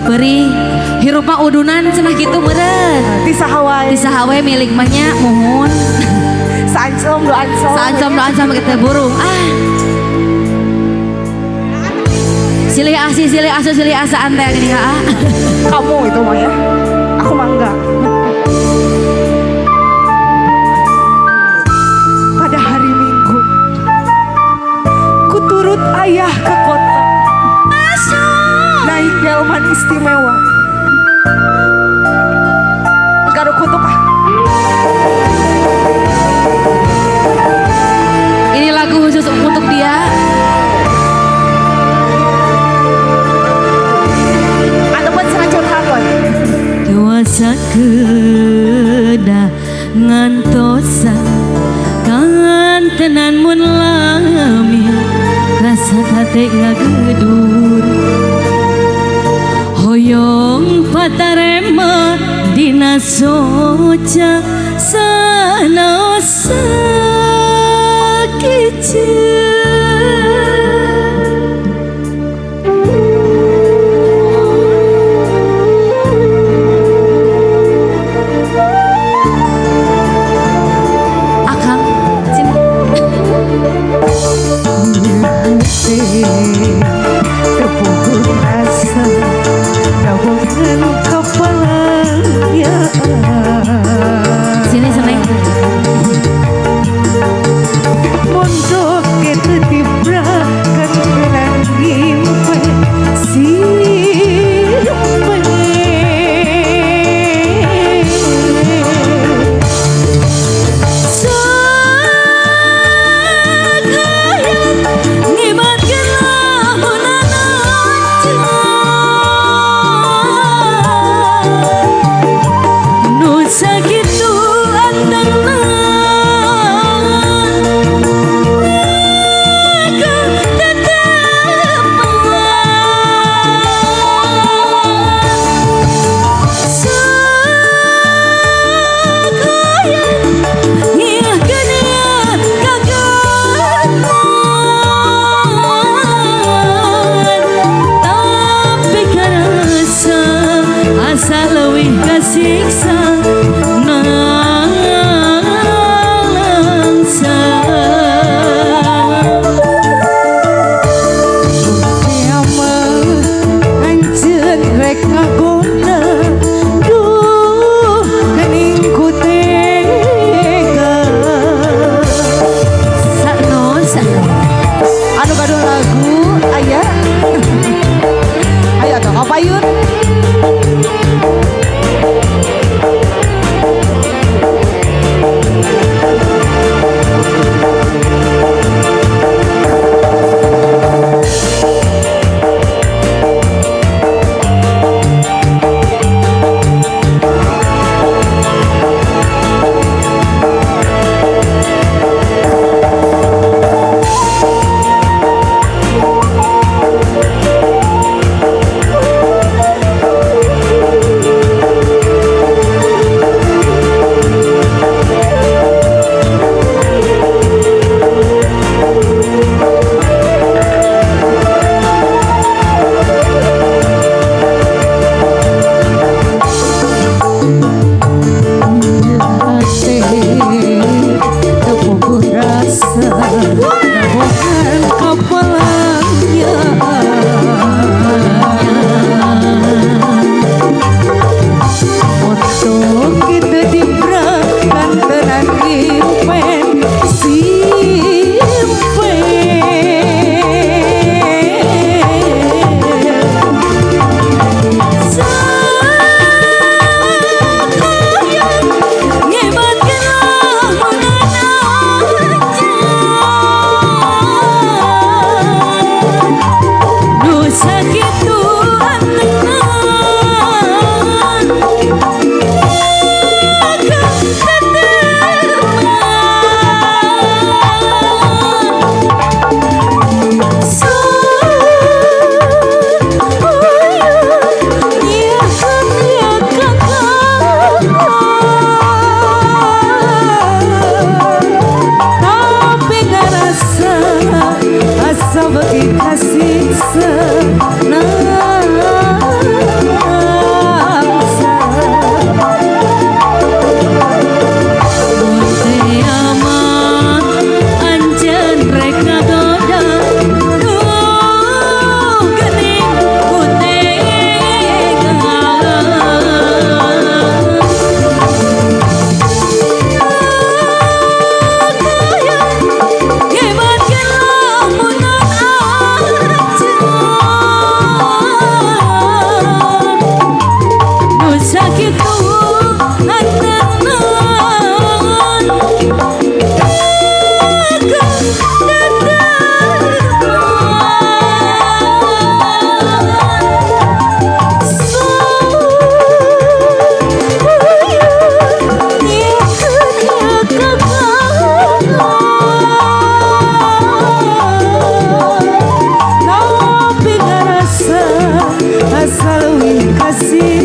Beri hirup mah udunan cenah kitu meureun. Di sahawai. Di sahawe milik mahnya muhun. Saancom do ancom. Saancom do ancom kita burung. Silih asih silih asu silih asaan teh gini ha. Kamu itu mah ya. Aku mah enggak. Pada hari Minggu ku turut ayah ke kota. Naik delman istimewa. Garuk kutuk ah. Ini lagu khusus untuk dia. Ada buat sengaja curhat loh. Dewasa kedah ngantosan kantenan mun lami rasa tate ngagedur hoyong patarema dina soca sanosa kiceu. Terpukul asa dawangan kepalanya. Sini seneng. Mondok kita tibra kan beran ngimpe simpe. itu antenan asal wing kasih